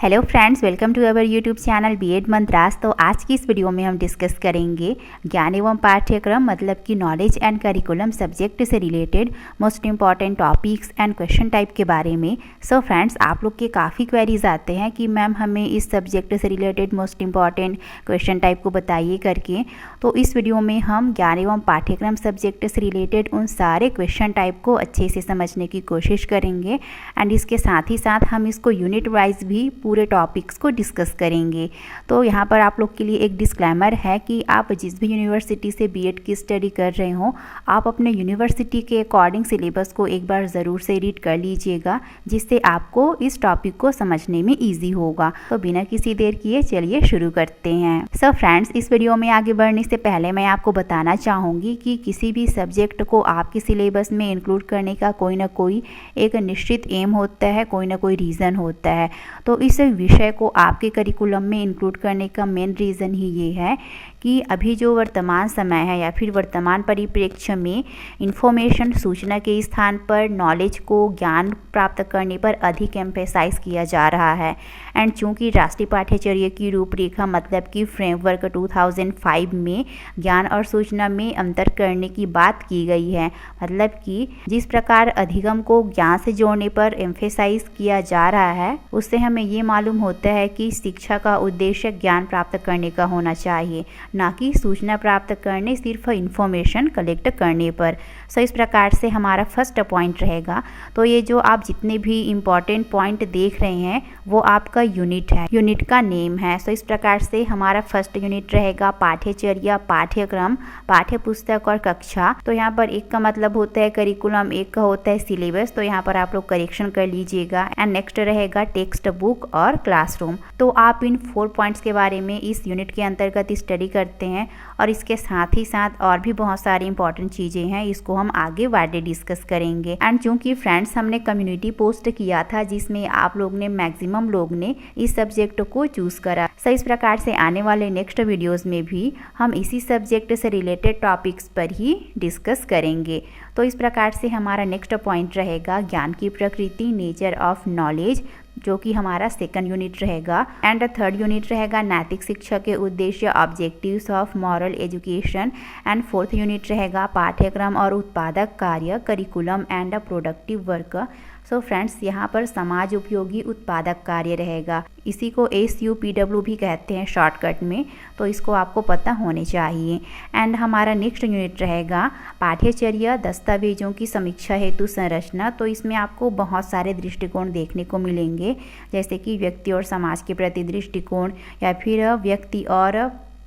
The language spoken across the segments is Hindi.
Hello friends, welcome to our YouTube channel BEd Mantras. तो आज की इस वीडियो में हम डिस्कस करेंगे ज्ञान एवं पाठ्यक्रम मतलब कि नॉलेज एंड करिकुलम सब्जेक्ट से related most important topics and question type के बारे में। सो फ्रेंड्स, आप लोग के काफ़ी क्वेरीज आते हैं कि मैम हमें इस सब्जेक्ट से related most important question type को बताइए करके। तो इस वीडियो में हम ज्ञान एवं पाठ्यक्रम सब्जेक्ट से रिलेटेड उन सारे क्वेश्चन टाइप को अच्छे से समझने की कोशिश करेंगे एंड इसके साथ ही साथ हम इसको यूनिट वाइज भी पूरे टॉपिक्स को डिस्कस करेंगे। तो यहाँ पर आप लोग के लिए एक डिस्क्लेमर है कि आप जिस भी यूनिवर्सिटी से बीएड की स्टडी कर रहे हो, आप अपने यूनिवर्सिटी के अकॉर्डिंग सिलेबस को एक बार ज़रूर से रीड कर लीजिएगा, जिससे आपको इस टॉपिक को समझने में ईजी होगा। तो बिना किसी देर किए चलिए शुरू करते हैं। सो फ्रेंड्स, इस वीडियो में आगे बढ़ने से पहले मैं आपको बताना चाहूँगी कि किसी भी सब्जेक्ट को आपके सिलेबस में इंक्लूड करने का कोई ना कोई एक निश्चित एम होता है, कोई ना कोई रीज़न होता है। तो इस विषय को आपके करिकुलम में इंक्लूड करने का मेन रीज़न ही ये है कि अभी जो वर्तमान समय है या फिर वर्तमान परिप्रेक्ष्य में इंफॉर्मेशन सूचना के स्थान पर नॉलेज को ज्ञान प्राप्त करने पर अधिक एम्फेसाइज किया जा रहा है। एंड चूँकि राष्ट्रीय पाठ्यचर्या की रूपरेखा मतलब कि फ्रेमवर्क 2005 में ज्ञान और सूचना में अंतर करने की बात की गई है, मतलब कि जिस प्रकार अधिगम को ज्ञान से जोड़ने पर एम्फेसाइज किया जा रहा है, उससे हमें ये मालूम होता है कि शिक्षा का उद्देश्य ज्ञान प्राप्त करने का होना चाहिए, ना कि सूचना प्राप्त करने सिर्फ इंफॉर्मेशन कलेक्ट करने पर। सो इस प्रकार से हमारा फर्स्ट पॉइंट रहेगा। तो ये जो आप जितने भी इम्पॉर्टेंट पॉइंट देख रहे हैं वो आपका यूनिट है, यूनिट का नेम है। सो इस प्रकार से हमारा फर्स्ट यूनिट रहेगा पाठ्यचर्या, पाठ्यक्रम, पाठ्य पुस्तक और कक्षा। तो यहाँ पर एक का मतलब होता है करिकुलम, एक का होता है सिलेबस। तो यहाँ पर आप लोग करेक्शन कर लीजिएगा। एंड नेक्स्ट रहेगा टेक्स्ट बुक और क्लासरूम। तो आप इन 4 पॉइंट्स के बारे में इस यूनिट के अंतर्गत स्टडी करते हैं और इसके साथ ही साथ और भी बहुत सारी इंपॉर्टेंट चीज़ें हैं, इसको हम आगे वाडे डिस्कस करेंगे। एंड चूंकि फ्रेंड्स हमने कम्युनिटी पोस्ट किया था जिसमें आप लोग ने मैक्सिमम लोग ने इस सब्जेक्ट को चूज करा। सो इस प्रकार से आने वाले नेक्स्ट वीडियोस में भी हम इसी सब्जेक्ट से रिलेटेड टॉपिक्स पर ही डिस्कस करेंगे। तो इस प्रकार से हमारा नेक्स्ट पॉइंट रहेगा ज्ञान की प्रकृति, नेचर ऑफ नॉलेज, जो कि हमारा सेकंड यूनिट रहेगा। एंड थर्ड यूनिट रहेगा नैतिक शिक्षा के उद्देश्य, objectives of moral education. And fourth unit रहेगा पाठ्यक्रम और उत्पादक कार्य, curriculum and productive work. So friends, यहाँ पर समाज उपयोगी उत्पादक कार्य रहेगा। इसी को SUPW भी कहते हैं शॉर्टकट में, तो इसको आपको पता होने चाहिए। एंड हमारा नेक्स्ट यूनिट रहेगा पाठ्यचर्या, दस्तावेजों की समीक्षा हेतु संरचना। तो इसमें आपको बहुत सारे दृष्टिकोण देखने को मिलेंगे, जैसे कि व्यक्ति और समाज के प्रति दृष्टिकोण, या फिर व्यक्ति और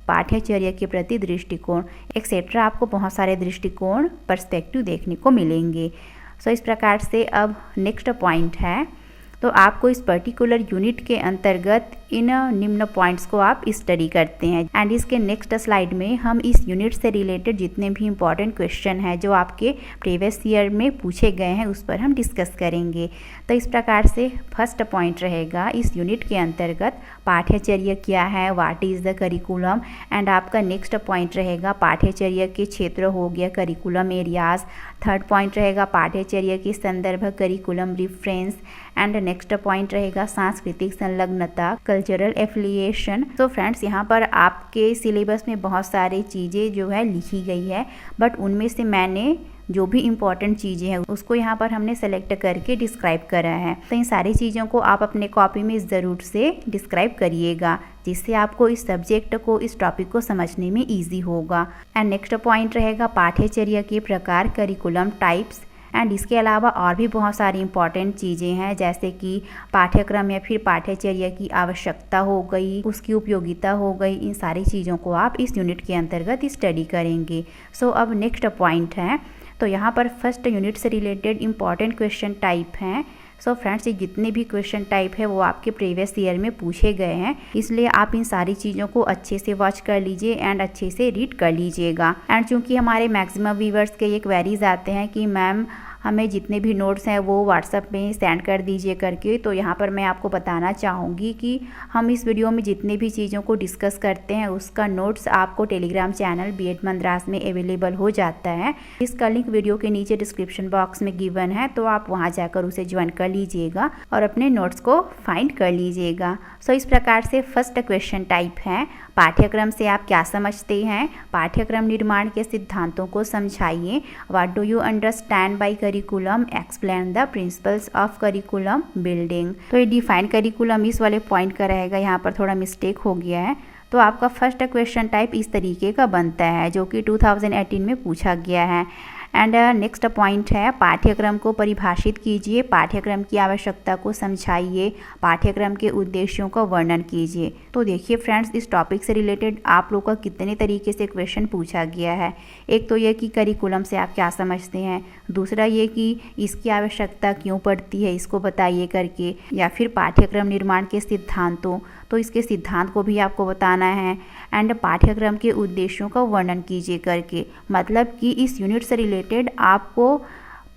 पाठ्यचर्या के प्रति दृष्टिकोण, एक्सेट्रा। आपको बहुत सारे दृष्टिकोण, पर्सपेक्टिव देखने को मिलेंगे। सो इस प्रकार से अब नेक्स्ट पॉइंट है, तो आपको इस पर्टिकुलर यूनिट के अंतर्गत इन निम्न पॉइंट्स को आप स्टडी करते हैं। एंड इसके नेक्स्ट स्लाइड में हम इस यूनिट से रिलेटेड जितने भी इंपॉर्टेंट क्वेश्चन हैं जो आपके प्रीवियस ईयर में पूछे गए हैं उस पर हम डिस्कस करेंगे। तो इस प्रकार से फर्स्ट पॉइंट रहेगा इस यूनिट के अंतर्गत पाठ्यचर्या क्या है, what is the curriculum. And आपका नेक्स्ट पॉइंट रहेगा पाठ्यचर्या के क्षेत्र हो गया, करिकुलम एरियाज। थर्ड पॉइंट रहेगा पाठ्यचर्या के संदर्भ, curriculum reference. And next point रहेगा सांस्कृतिक संलग्नता, कल्चरल एफिलिएशन। तो फ्रेंड्स, यहाँ पर आपके सिलेबस में बहुत सारी चीज़ें जो है लिखी गई है, बट उनमें से मैंने जो भी इम्पॉर्टेंट चीज़ें हैं उसको यहाँ पर हमने सेलेक्ट करके डिस्क्राइब करा है। तो इन सारी चीज़ों को आप अपने कॉपी में ज़रूर से डिस्क्राइब करिएगा, जिससे आपको इस सब्जेक्ट को, इस टॉपिक को समझने में ईजी होगा। एंड नेक्स्ट पॉइंट रहेगा पाठ्यचर्या के प्रकार, करिकुलम टाइप्स। एंड इसके अलावा और भी बहुत सारी इंपॉर्टेंट चीज़ें हैं, जैसे कि पाठ्यक्रम या फिर पाठ्यचर्या की आवश्यकता हो गई, उसकी उपयोगिता हो गई। इन सारी चीज़ों को आप इस यूनिट के अंतर्गत स्टडी करेंगे। सो अब नेक्स्ट पॉइंट है, तो यहाँ पर फर्स्ट यूनिट से रिलेटेड इंपॉर्टेंट क्वेश्चन टाइप हैं। सो फ्रेंड्स, ये जितने भी क्वेश्चन टाइप है वो आपके प्रीवियस ईयर में पूछे गए हैं, इसलिए आप इन सारी चीज़ों को अच्छे से वॉच कर लीजिए एंड अच्छे से रीड कर लीजिएगा। एंड चूँकि हमारे मैक्सिमम व्यूवर्स के ये क्वेरीज आते हैं कि मैम हमें जितने भी नोट्स हैं वो व्हाट्सएप में सेंड कर दीजिए करके। तो यहाँ पर मैं आपको बताना चाहूँगी कि हम इस वीडियो में जितने भी चीज़ों को डिस्कस करते हैं उसका नोट्स आपको टेलीग्राम चैनल B.Ed Madras में अवेलेबल हो जाता है। इसका लिंक वीडियो के नीचे डिस्क्रिप्शन बॉक्स में गिवन है, तो आप वहाँ जाकर उसे ज्वाइन कर लीजिएगा और अपने नोट्स को फाइंड कर लीजिएगा। सो इस प्रकार से फर्स्ट क्वेश्चन टाइप है, पाठ्यक्रम से आप क्या समझते हैं? पाठ्यक्रम निर्माण के सिद्धांतों को समझाइए। What do you understand bye curriculum? Explain the principles of curriculum building. तो ये डिफाइन करिकुलम इस वाले पॉइंट का रहेगा, यहाँ पर थोड़ा मिस्टेक हो गया है। तो आपका फर्स्ट क्वेश्चन टाइप इस तरीके का बनता है जो कि 2018 में पूछा गया है। एंड नेक्स्ट पॉइंट है, पाठ्यक्रम को परिभाषित कीजिए, पाठ्यक्रम की आवश्यकता को समझाइए, पाठ्यक्रम के उद्देश्यों का वर्णन कीजिए। तो देखिए फ्रेंड्स, इस टॉपिक से रिलेटेड आप लोग का कितने तरीके से क्वेश्चन पूछा गया है। एक तो ये कि करिकुलम से आप क्या समझते हैं, दूसरा ये कि इसकी आवश्यकता क्यों पड़ती है इसको बताइए करके, या फिर पाठ्यक्रम निर्माण के सिद्धांतों, तो इसके सिद्धांत को भी आपको बताना है। एंड पाठ्यक्रम के उद्देश्यों का वर्णन कीजिए करके, मतलब कि इस यूनिट से रिलेटेड आपको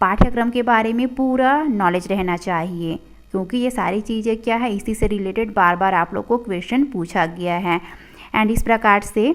पाठ्यक्रम के बारे में पूरा नॉलेज रहना चाहिए, क्योंकि ये सारी चीज़ें क्या है, इसी से रिलेटेड बार बार आप लोग को क्वेश्चन पूछा गया है। एंड इस प्रकार से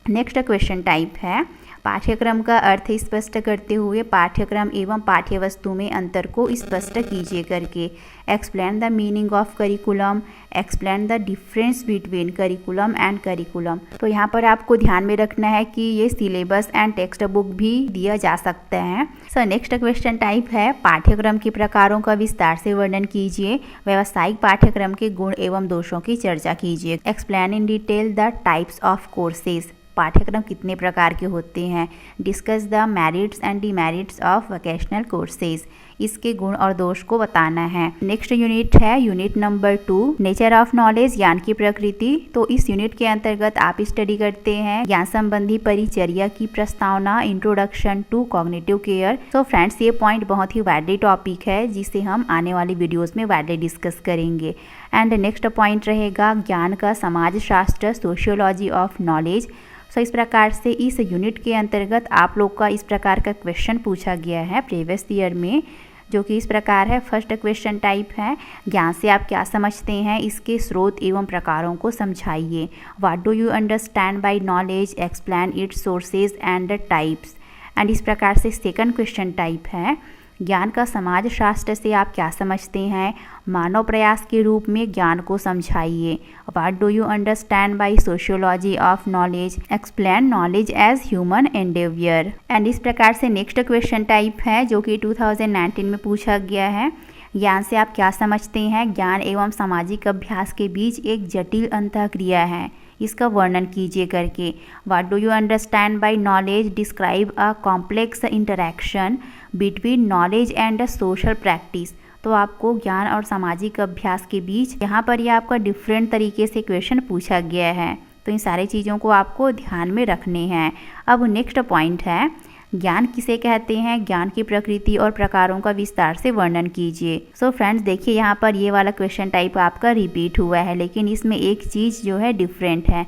नेक्स्ट क्वेश्चन टाइप है, पाठ्यक्रम का अर्थ स्पष्ट करते हुए पाठ्यक्रम एवं पाठ्यवस्तु में अंतर को स्पष्ट कीजिए करके। Explain the meaning of curriculum, explain the difference between curriculum and curriculum. तो यहाँ पर आपको ध्यान में रखना है कि ये सिलेबस एंड टेक्स्ट बुक भी दिया जा सकता है। सो नेक्स्ट क्वेश्चन टाइप है, पाठ्यक्रम के प्रकारों का विस्तार से वर्णन कीजिए, व्यावसायिक पाठ्यक्रम के गुण एवं दोषों की चर्चा कीजिए। Explain in detail the types of courses, पाठ्यक्रम कितने प्रकार के होते हैं। Discuss the merits and demerits of vocational courses, इसके गुण और दोष को बताना है। नेक्स्ट यूनिट है unit number 2, nature of knowledge, ज्ञान की प्रकृति। तो इस यूनिट के अंतर्गत आप स्टडी करते हैं ज्ञान संबंधी परिचर्या की प्रस्तावना, इंट्रोडक्शन टू कॉग्निटिव केयर। तो फ्रेंड्स, ये पॉइंट बहुत ही वाइडली टॉपिक है जिसे हम आने वाली वीडियोस में वाइडली डिस्कस करेंगे। एंड नेक्स्ट पॉइंट रहेगा ज्ञान का समाजशास्त्र, सोशियोलॉजी ऑफ नॉलेज। सो इस प्रकार से इस यूनिट के अंतर्गत आप लोग का इस प्रकार का क्वेश्चन पूछा गया है प्रीवियस ईयर में, जो कि इस प्रकार है। फर्स्ट क्वेश्चन टाइप है, ज्ञान से आप क्या समझते हैं, इसके स्रोत एवं प्रकारों को समझाइए। What do you understand by knowledge, explain it's sources and types. And इस प्रकार से सेकंड क्वेश्चन टाइप है, ज्ञान का समाजशास्त्र से आप क्या समझते हैं, मानव प्रयास के रूप में ज्ञान को समझाइए। What do you understand by sociology of knowledge, explain knowledge as human endeavour. And इस प्रकार से नेक्स्ट क्वेश्चन टाइप है जो कि 2019 में पूछा गया है, ज्ञान से आप क्या समझते हैं, ज्ञान एवं सामाजिक अभ्यास के बीच एक जटिल अंतःक्रिया है, इसका वर्णन कीजिए करके। What do you understand by knowledge, describe a complex interaction between knowledge and social practice. तो आपको ज्ञान और सामाजिक अभ्यास के बीच यहाँ पर यह आपका डिफरेंट तरीके से क्वेश्चन पूछा गया है, तो इन सारी चीज़ों को आपको ध्यान में रखने हैं। अब नेक्स्ट पॉइंट है, ज्ञान किसे कहते हैं, ज्ञान की प्रकृति और प्रकारों का विस्तार से वर्णन कीजिए। सो फ्रेंड्स, देखिए यहाँ पर ये वाला क्वेश्चन टाइप आपका रिपीट हुआ है, लेकिन इसमें एक चीज़ जो है डिफरेंट है।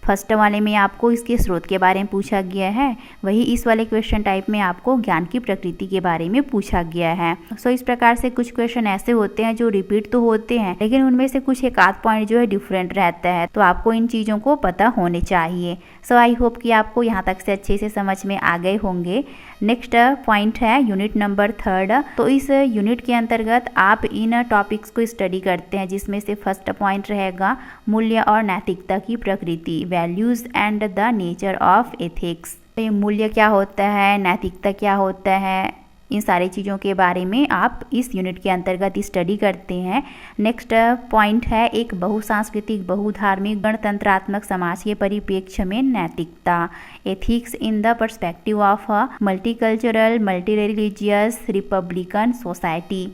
फर्स्ट वाले में आपको इसके स्रोत के बारे में पूछा गया है, वही इस वाले क्वेश्चन टाइप में आपको ज्ञान की प्रकृति के बारे में पूछा गया है। सो इस प्रकार से कुछ क्वेश्चन ऐसे होते हैं जो रिपीट तो होते हैं, लेकिन उनमें से कुछ एक आध पॉइंट जो है डिफरेंट रहता है, तो आपको इन चीज़ों को पता होने चाहिए। सो आई होप कि आपको यहाँ तक से अच्छे से समझ में आ गए होंगे। नेक्स्ट पॉइंट है यूनिट नंबर 3। तो इस यूनिट के अंतर्गत आप इन टॉपिक्स को स्टडी करते हैं, जिसमें से फर्स्ट पॉइंट रहेगा मूल्य और नैतिकता की प्रकृति, values and the nature of ethics. तो मूल्य क्या होता है, नैतिकता क्या होता है, इन सारी चीज़ों के बारे में आप इस यूनिट के अंतर्गत स्टडी करते हैं। नेक्स्ट पॉइंट है एक बहुसांस्कृतिक, बहुधार्मिक, गणतंत्रात्मक समाज के परिप्रेक्ष्य में नैतिकता, ethics in the perspective of a multicultural, multi religious, Republican society.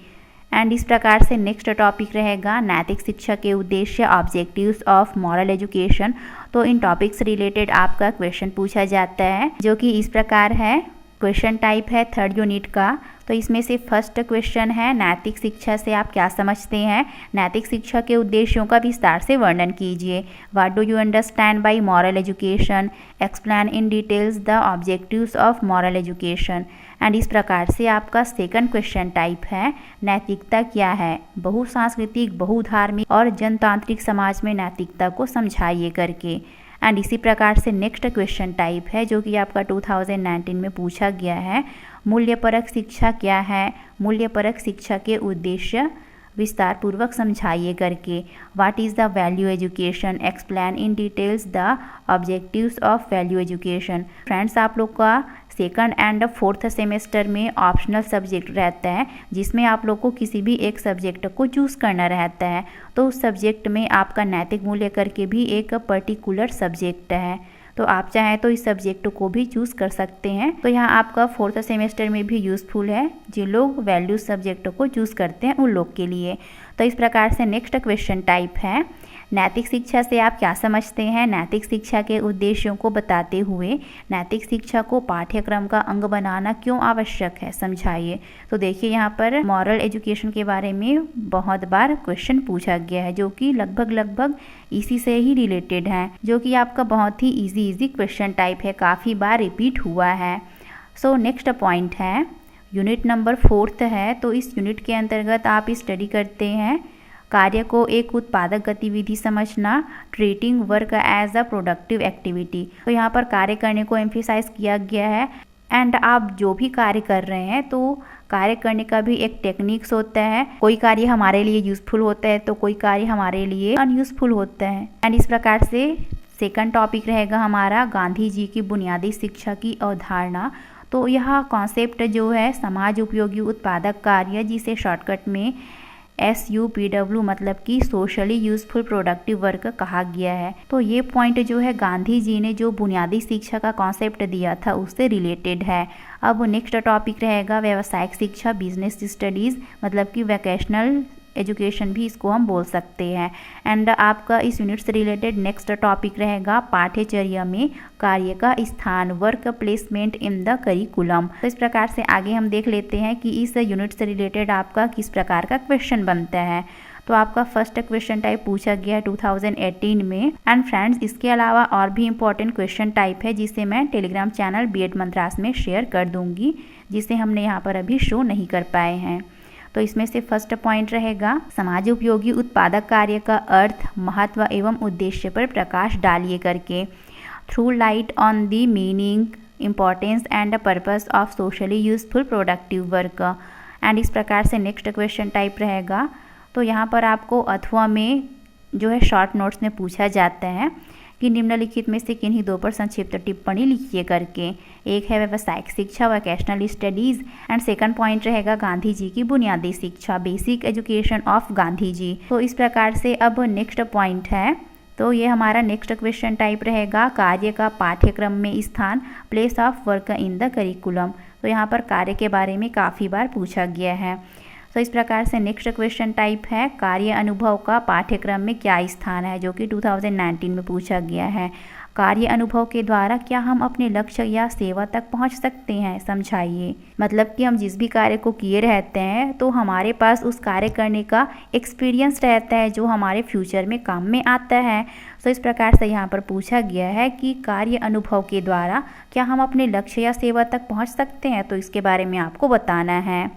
And इस प्रकार से नेक्स्ट टॉपिक रहेगा नैतिक शिक्षा के उद्देश्य, ऑब्जेक्टिव्स ऑफ मॉरल एजुकेशन। तो इन टॉपिक्स रिलेटेड आपका क्वेश्चन पूछा जाता है, जो कि इस प्रकार है। क्वेश्चन टाइप है थर्ड यूनिट का। तो इसमें से फर्स्ट क्वेश्चन है, नैतिक शिक्षा से आप क्या समझते हैं? नैतिक शिक्षा के उद्देश्यों का विस्तार से वर्णन कीजिए। What do you understand bye moral education? Explain in details the objectives of moral education. And इस प्रकार से आपका सेकंड क्वेश्चन टाइप है, नैतिकता क्या है? बहुसांस्कृतिक, बहुधार्मिक और जनतांत्रिक समाज में नैतिकता को समझाइए करके। एंड इसी प्रकार से नेक्स्ट क्वेश्चन टाइप है जो कि आपका 2019 में पूछा गया है, मूल्यपरक शिक्षा क्या है? मूल्यपरक शिक्षा के उद्देश्य विस्तार पूर्वक समझाइए करके। What is the value education? Explain in details the objectives of value education. Friends, आप लोग का सेकंड एंड फोर्थ सेमेस्टर में ऑप्शनल सब्जेक्ट रहता है जिसमें आप लोग को किसी भी एक सब्जेक्ट को चूज़ करना रहता है। तो उस सब्जेक्ट में आपका नैतिक मूल्य करके भी एक पर्टिकुलर सब्जेक्ट है, तो आप चाहें तो इस सब्जेक्ट को भी चूज़ कर सकते हैं। तो यहाँ आपका फोर्थ सेमेस्टर में भी यूज़फुल है जिन लोग वैल्यू सब्जेक्ट को चूज़ करते हैं उन लोग के लिए। तो इस प्रकार से नेक्स्ट क्वेश्चन टाइप है, नैतिक शिक्षा से आप क्या समझते हैं? नैतिक शिक्षा के उद्देश्यों को बताते हुए नैतिक शिक्षा को पाठ्यक्रम का अंग बनाना क्यों आवश्यक है, समझाइए। तो देखिए यहाँ पर मॉरल एजुकेशन के बारे में बहुत बार क्वेश्चन पूछा गया है जो कि लगभग इसी से ही रिलेटेड है, जो कि आपका बहुत ही इजी क्वेश्चन टाइप है, काफ़ी बार रिपीट हुआ है। सो नेक्स्ट पॉइंट है, यूनिट नंबर 4 है। तो इस यूनिट के अंतर्गत आप स्टडी करते हैं कार्य को एक उत्पादक गतिविधि समझना, treating work as a productive activity. तो यहाँ पर कार्य करने को एम्फेसाइज किया गया है। एंड आप जो भी कार्य कर रहे हैं तो कार्य करने का भी एक टेक्निक्स होता है। कोई कार्य हमारे लिए यूजफुल होता है तो कोई कार्य हमारे लिए अनयूजफुल होता है। एंड इस प्रकार से सेकंड टॉपिक रहेगा हमारा गांधी जी की बुनियादी शिक्षा की अवधारणा। तो यह कॉन्सेप्ट जो है समाज उपयोगी उत्पादक कार्य, जिसे शॉर्टकट में SUPW मतलब कि सोशली यूजफुल प्रोडक्टिव वर्क कहा गया है। तो ये पॉइंट जो है गांधी जी ने जो बुनियादी शिक्षा का कॉन्सेप्ट दिया था उससे रिलेटेड है। अब नेक्स्ट टॉपिक रहेगा व्यावसायिक शिक्षा, बिजनेस स्टडीज़ मतलब कि वोकेशनल एजुकेशन भी इसको हम बोल सकते हैं। एंड आपका इस यूनिट से रिलेटेड नेक्स्ट टॉपिक रहेगा पाठ्यचर्या में कार्य का स्थान, work placement in the curriculum. तो इस प्रकार से आगे हम देख लेते हैं कि इस यूनिट से रिलेटेड आपका किस प्रकार का क्वेश्चन बनता है। तो आपका फर्स्ट क्वेश्चन टाइप पूछा गया 2018 में। एंड फ्रेंड्स, इसके अलावा और भी इम्पोर्टेंट क्वेश्चन टाइप है जिसे मैं टेलीग्राम चैनल B.Ed मंत्रास में शेयर कर दूंगी, जिसे हमने यहाँ पर अभी शो नहीं कर पाए हैं। तो इसमें से फर्स्ट पॉइंट रहेगा समाज उपयोगी उत्पादक कार्य का अर्थ, महत्व एवं उद्देश्य पर प्रकाश डालिए करके। Through light on the meaning, importance and purpose of socially useful productive work. And इस प्रकार से नेक्स्ट क्वेश्चन टाइप रहेगा। तो यहाँ पर आपको अथवा में जो है शॉर्ट नोट्स में पूछा जाता है कि निम्नलिखित में से किन्हीं दो पर संक्षिप्त टिप्पणी लिखिए करके। एक है व्यावसायिक शिक्षा, vocational studies. And second point रहेगा गांधी जी की बुनियादी शिक्षा, basic education of Gandhi ji. तो इस प्रकार से अब नेक्स्ट पॉइंट है, तो ये हमारा नेक्स्ट क्वेश्चन टाइप रहेगा कार्य का पाठ्यक्रम में स्थान, place of work in the curriculum. तो यहाँ पर कार्य के बारे में काफ़ी बार पूछा गया है। तो इस प्रकार से नेक्स्ट क्वेश्चन टाइप है कार्य अनुभव का पाठ्यक्रम में क्या स्थान है, जो कि 2019 में पूछा गया है। कार्य अनुभव के द्वारा क्या हम अपने लक्ष्य या सेवा तक पहुंच सकते हैं, समझाइए। मतलब कि हम जिस भी कार्य को किए रहते हैं तो हमारे पास उस कार्य करने का एक्सपीरियंस रहता है जो हमारे फ्यूचर में काम में आता है। तो इस प्रकार से यहाँ पर पूछा गया है कि कार्य अनुभव के द्वारा क्या हम अपने लक्ष्य या सेवा तक पहुँच सकते हैं, तो इसके बारे में आपको बताना है।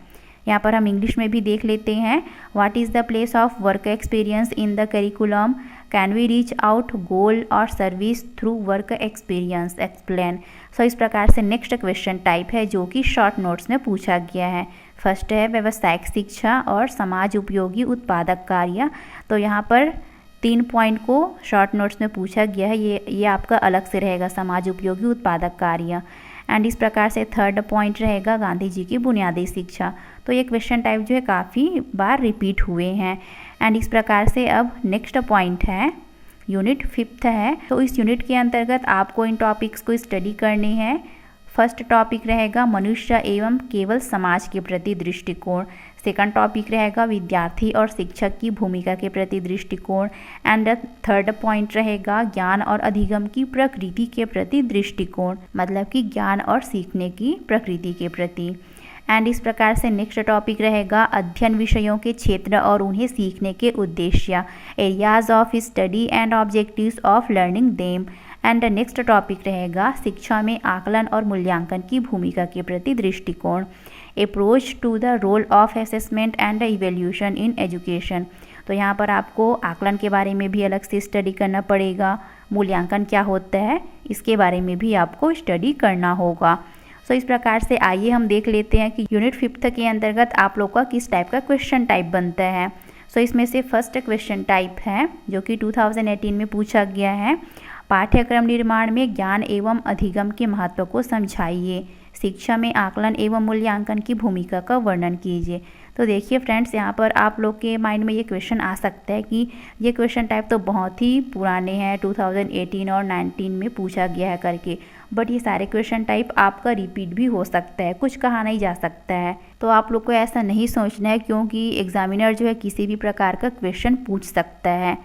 यहाँ पर हम इंग्लिश में भी देख लेते हैं। What is the place of work experience in the curriculum, can we reach out goal और service through work experience, explain. So इस प्रकार से नेक्स्ट क्वेश्चन टाइप है जो कि शॉर्ट नोट्स में पूछा गया है। फर्स्ट है व्यावसायिक शिक्षा और समाज उपयोगी उत्पादक कार्य। तो यहाँ पर 3 पॉइंट को शॉर्ट नोट्स में पूछा गया है, ये आपका अलग से रहेगा, समाज उपयोगी उत्पादक कार्य। एंड इस प्रकार से थर्ड पॉइंट रहेगा गांधी जी की बुनियादी शिक्षा। तो ये क्वेश्चन टाइप जो है काफ़ी बार रिपीट हुए हैं। एंड इस प्रकार से अब नेक्स्ट पॉइंट है यूनिट 5 है। तो इस यूनिट के अंतर्गत आपको इन टॉपिक्स को स्टडी करने हैं। फर्स्ट टॉपिक रहेगा मनुष्य एवं केवल समाज के प्रति दृष्टिकोण। सेकंड टॉपिक रहेगा विद्यार्थी और शिक्षक की भूमिका के प्रति दृष्टिकोण। एंड थर्ड पॉइंट रहेगा ज्ञान और अधिगम की प्रकृति के प्रति दृष्टिकोण, मतलब कि ज्ञान और सीखने की प्रकृति के प्रति। एंड इस प्रकार से नेक्स्ट टॉपिक रहेगा अध्ययन विषयों के क्षेत्र और उन्हें सीखने के उद्देश्य, areas of study and objectives of learning them. And next topic रहेगा शिक्षा में आकलन और मूल्यांकन की भूमिका के प्रति दृष्टिकोण, approach to the role of assessment and evaluation in education. तो यहाँ पर आपको आकलन के बारे में भी अलग से स्टडी करना पड़ेगा, मूल्यांकन क्या होता है इसके बारे में भी आपको स्टडी करना होगा। सो इस प्रकार से आइए हम देख लेते हैं कि यूनिट 5 के अंतर्गत आप लोग का किस टाइप का क्वेश्चन टाइप बनता है। सो इसमें से फर्स्ट क्वेश्चन टाइप है जो कि 2018 में पूछा गया है, पाठ्यक्रम निर्माण में ज्ञान एवं अधिगम के महत्व को समझाइए, शिक्षा में आकलन एवं मूल्यांकन की भूमिका का वर्णन कीजिए। तो देखिए फ्रेंड्स, यहाँ पर आप लोग के माइंड में ये क्वेश्चन आ सकता है कि ये क्वेश्चन टाइप तो बहुत ही पुराने हैं, 2018 और 19 में पूछा गया है करके, बट ये सारे क्वेश्चन टाइप आपका रिपीट भी हो सकता है, कुछ कहा नहीं जा सकता है। तो आप लोग को ऐसा नहीं सोचना है क्योंकि एग्जामिनर जो है किसी भी प्रकार का क्वेश्चन पूछ सकता है।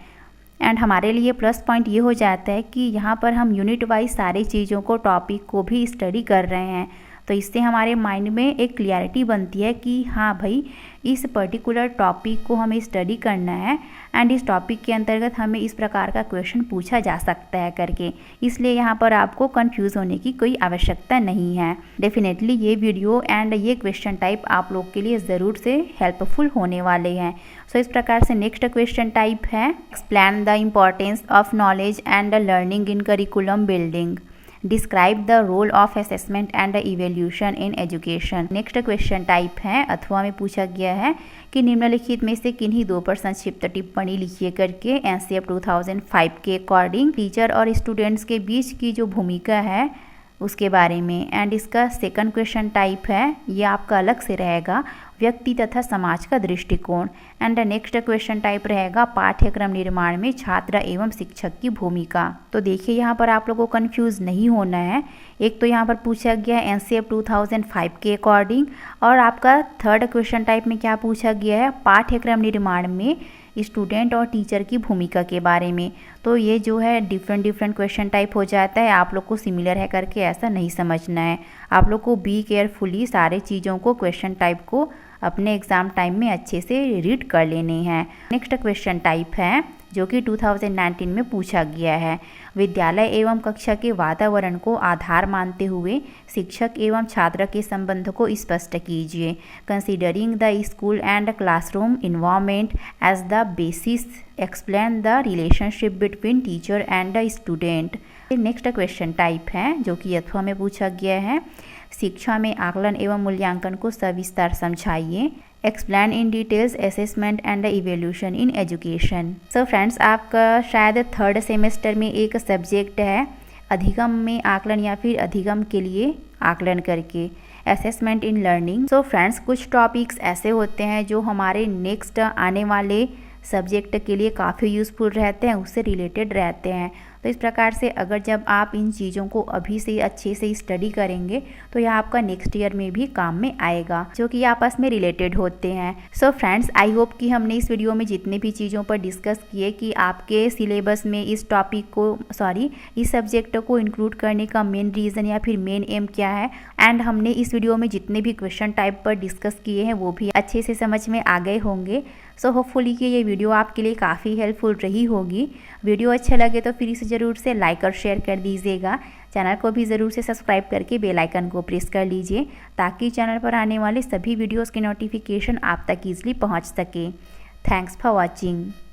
एंड हमारे लिए प्लस पॉइंट ये हो जाता है कि यहाँ पर हम यूनिट वाइज सारी चीज़ों को, टॉपिक को भी स्टडी कर रहे हैं, तो इससे हमारे माइंड में एक क्लियरिटी बनती है कि हाँ भाई इस पर्टिकुलर टॉपिक को हमें स्टडी करना है एंड इस टॉपिक के अंतर्गत हमें इस प्रकार का क्वेश्चन पूछा जा सकता है करके। इसलिए यहाँ पर आपको कंफ्यूज होने की कोई आवश्यकता नहीं है। डेफिनेटली ये वीडियो एंड ये क्वेश्चन टाइप आप लोग के लिए ज़रूर से हेल्पफुल होने वाले हैं। सो इस प्रकार से नेक्स्ट क्वेश्चन टाइप है, explain the importance of knowledge and learning in curriculum building, describe the role of assessment and evaluation in education. Next question type है अथवा में पूछा गया है कि निम्नलिखित में से किन्हीं दो पर संक्षिप्त टिप्पणी लिखिए करके एनसीएफ 2005 के अकॉर्डिंग टीचर और स्टूडेंट्स के बीच की जो भूमिका है उसके बारे में। एंड इसका सेकंड क्वेश्चन टाइप है, ये आपका अलग से रहेगा, व्यक्ति तथा समाज का दृष्टिकोण। एंड नेक्स्ट क्वेश्चन टाइप रहेगा पाठ्यक्रम निर्माण में छात्र एवं शिक्षक की भूमिका। तो देखिए यहाँ पर आप लोगों को कंफ्यूज नहीं होना है। एक तो यहाँ पर पूछा गया एनसीएफ 2005 के अकॉर्डिंग, और आपका थर्ड क्वेश्चन टाइप में क्या पूछा गया है, पाठ्यक्रम निर्माण में स्टूडेंट और टीचर की भूमिका के बारे में। तो ये जो है डिफरेंट क्वेश्चन टाइप हो जाता है, आप लोग को सिमिलर है करके ऐसा नहीं समझना है। आप लोग को बी केयरफुली सारे चीज़ों को, क्वेश्चन टाइप को अपने एग्ज़ाम टाइम में अच्छे से रीड कर लेने हैं। नेक्स्ट क्वेश्चन टाइप है जो कि 2019 में पूछा गया है, विद्यालय एवं कक्षा के वातावरण को आधार मानते हुए शिक्षक एवं छात्र के संबंध को स्पष्ट कीजिए, considering the school and classroom environment as the basis, explain the relationship between teacher and the student. Next question type है जो कि अथवा में पूछा गया है, शिक्षा में आकलन एवं मूल्यांकन को सविस्तार समझाइए, explain in details assessment and evaluation in education. So friends, आपका शायद थर्ड सेमेस्टर में एक सब्जेक्ट है अधिगम में आकलन या फिर अधिगम के लिए आकलन करके, assessment in learning. So friends, कुछ टॉपिक्स ऐसे होते हैं जो हमारे नेक्स्ट आने वाले सब्जेक्ट के लिए काफ़ी यूज़फुल रहते हैं, उससे रिलेटेड रहते हैं। तो इस प्रकार से अगर जब आप इन चीज़ों को अभी से अच्छे से स्टडी करेंगे तो यह आपका नेक्स्ट ईयर में भी काम में आएगा, जो कि आपस में रिलेटेड होते हैं। सो फ्रेंड्स, आई होप कि हमने इस वीडियो में जितने भी चीज़ों पर डिस्कस किए कि आपके सिलेबस में इस टॉपिक को, इस सब्जेक्ट को इंक्लूड करने का मेन रीज़न या फिर मेन एम क्या है, एंड हमने इस वीडियो में जितने भी क्वेश्चन टाइप पर डिस्कस किए हैं वो भी अच्छे से समझ में आ गए होंगे। सो होपफुली कि ये वीडियो आपके लिए काफ़ी हेल्पफुल रही होगी। वीडियो अच्छा लगे तो फिर इसे ज़रूर से लाइक और शेयर कर दीजिएगा। चैनल को भी ज़रूर से सब्सक्राइब करके बेल आइकन को प्रेस कर लीजिए ताकि चैनल पर आने वाले सभी वीडियोस की नोटिफिकेशन आप तक ईजिली पहुंच सके। Thanks for watching.